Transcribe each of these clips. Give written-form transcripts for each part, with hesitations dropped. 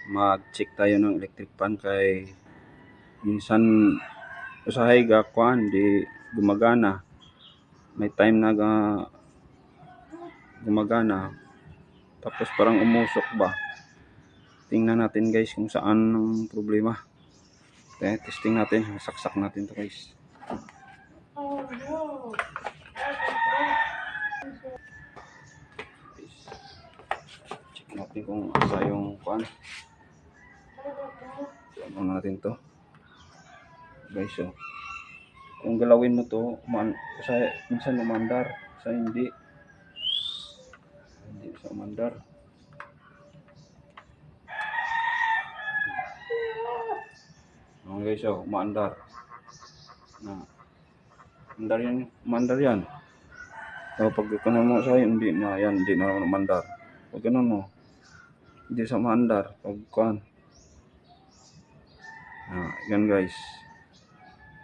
mag-check tayo ng electric pan kay minsan usahay gakuan di gumagana. May time na gumagana tapos parang umusok ba. Tingnan natin guys kung saan ang problema. Okay, testing natin, saksak natin to guys. Check natin kung asa yung kuan. Ano natin to guys. So kung galawin mo to minsan umandar, sa hindi sa umandar. Okay guys, so umaandar na umandar yan. So pag ganun mo sa hindi na yan, hindi na umandar. Pag ganun mo hindi sa umandar, pag kuan yan guys,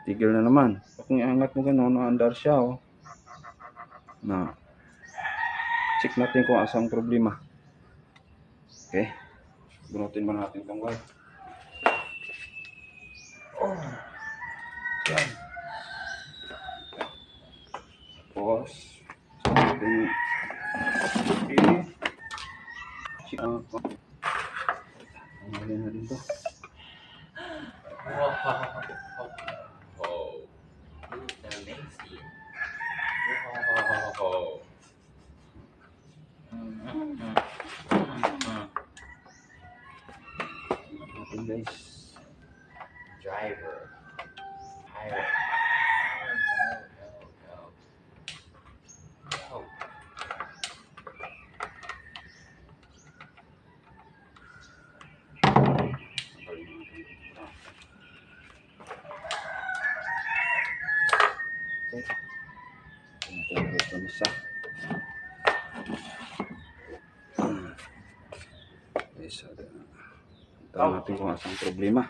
tigil na naman. Kung iangat mo gano'n, naandar siya na check natin kung asang problema. Okay, bunutin ba natin itong wire. Yan. Tapos sabihin check na din to. Wow, amazing. Wow. Natin guys. Driver. Go. Ito isa. Isa. Tayo natin kung asang problema.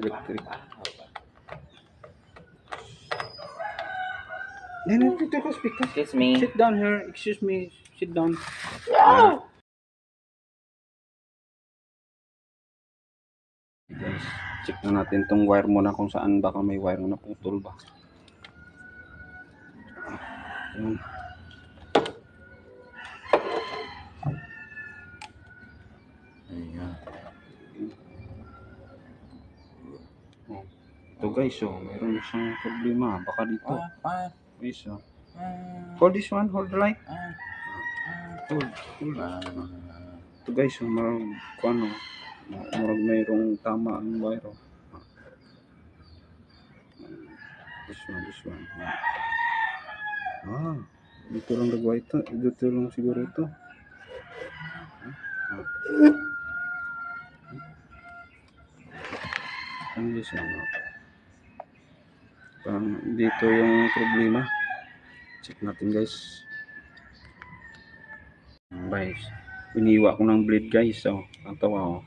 Electric. Excuse me. Sit down here. Excuse me. Sit down. Guys, check na natin tong wire muna kung saan baka may wire na naputol ba. Ayan. Ito guys, mayroon siyang problema. Baka dito. Guys, hold this one, hold the light. Hold. Ito guys, marag mayroong tama ang wire. This one. Dito lang nagawa ito. Dito lang siguro ito. Ano guys, parang dito yung problema. Check natin guys. Guys, iniwa ko ng blade guys. Ang tawa.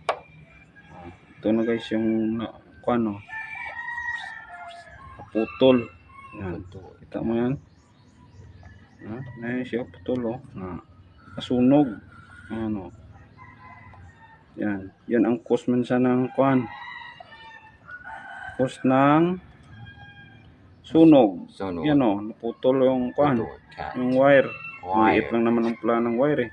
Ito na guys yung naputol. Yan. Kita mo yan? Siya putol nasunog. Yan ang cause minsan ng cause ng sunog. Yan naputol yung yung wire. Maliit lang naman ang pula ng wire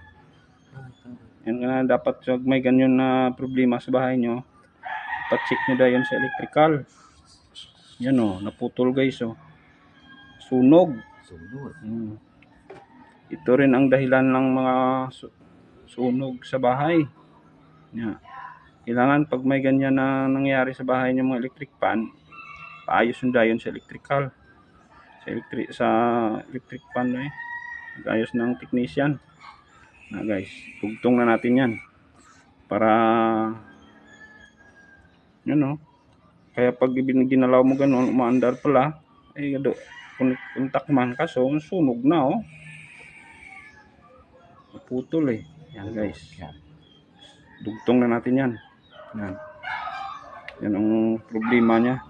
Yan dapat may ganyan na problema sa bahay nyo. Pa-check nyo dayon sa electrical. Yan naputol guys sunog. Ito rin ang dahilan ng mga sunog sa bahay. Kailangan pag may ganyan na nangyari sa bahay ng mga electric pan, paayos yung dayon sa electrical. Sa electric pan nag-ayos ng technician. Guys, tugtong na natin yan para kaya pag ginalaw mo ganun, umaandar pala kontak man kaso sunog na naputol yan guys. Dugtong na natin yan. Yan ang problema niya.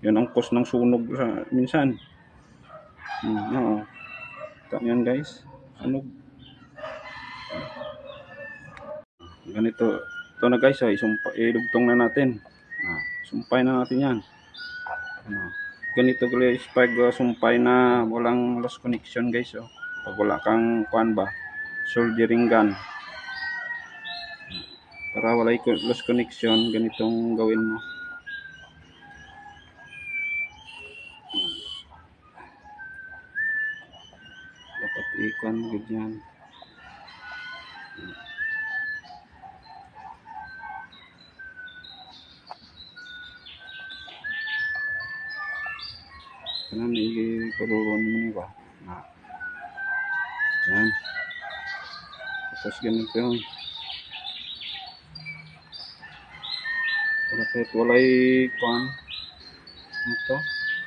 Yun ang cause ng sunog sa minsan. Oo. Yan guys, sunog. Ganito. Ito na guys, idugtong na natin. Sumpay na natin yan. Ganito guys, pag sumpay na walang lost connection guys. Pag wala kang soldering gun. Para wala lost connection, ganitong gawin mo. Dapat ikon ganyan. Kanan iparuron mo ba? Yan. Tapos ganito yun. Kahit walay kuan. Ito.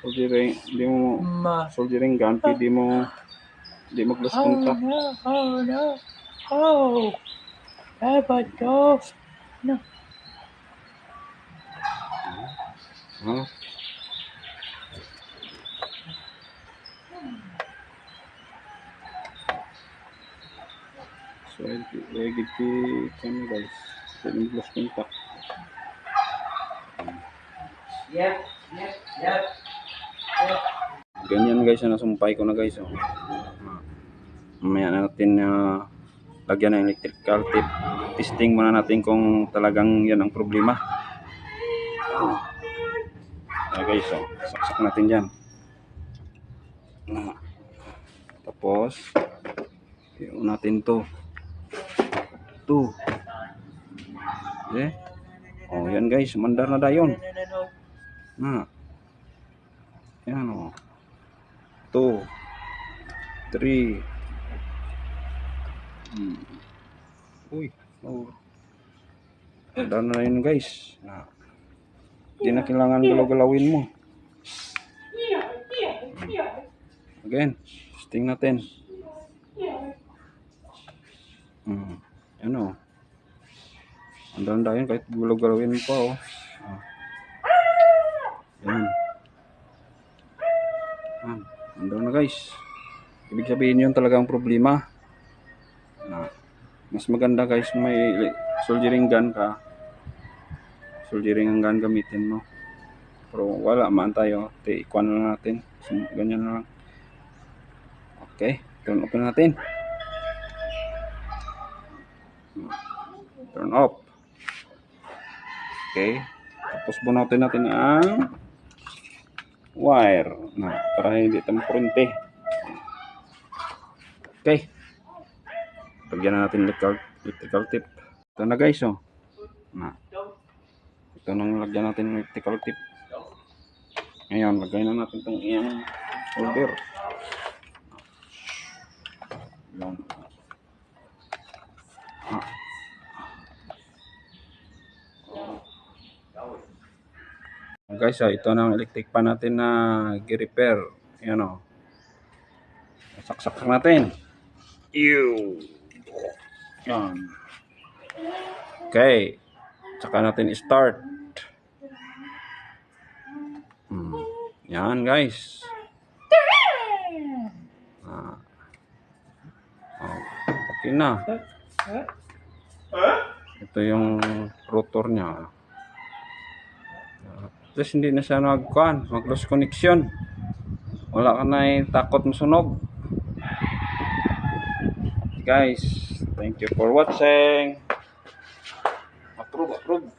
Soldering, hindi mo soldering gun, hindi mag-lost contact. Oh no. Oh. No. So, giti kami guys. Hindi mag-lost contact. Yep. Ganyan guys, nasumpay ko na guys. Mamaya natin lagyan ng electrical tape. Testing muna natin kung talagang yan ang problema. Guys, saksak natin dyan. Tapos iyon natin to. Okay. Yan guys, mandar na dayon. Yan 2 3. Mandar na yun guys. Hindi na kailangan galaw-galawin mo. Again, testing natin. Ano? Andanda yun kahit galaw-galawin mo pa Yan. Andanda na guys. Ibig sabihin yun talagang problema. Mas maganda guys may soldering gun ka. Soldering gun gamitin mo. Pero wala man tayo. Ikuan na natin. Ganyan na lang. Okay. Turn off na natin. Turn off. Okay. Tapos bunutin natin ang wire. Para hindi tayo kurente. Okay. Lagyan na natin electrical tape. Ito na guys Ito nang lagyan natin ng electrical tape. Ngayon, lagay na natin itong iyang solder. Yan. Guys, ito na ang electric pan natin na i-repair. Yan saksak natin. Yan. Okay. Saka natin i-start. Yan guys. Okay na. Ito yung rotor niya. Tapos hindi na siya mag-lost connection. Wala ka na takot masunog. Guys, thank you for watching. Approve.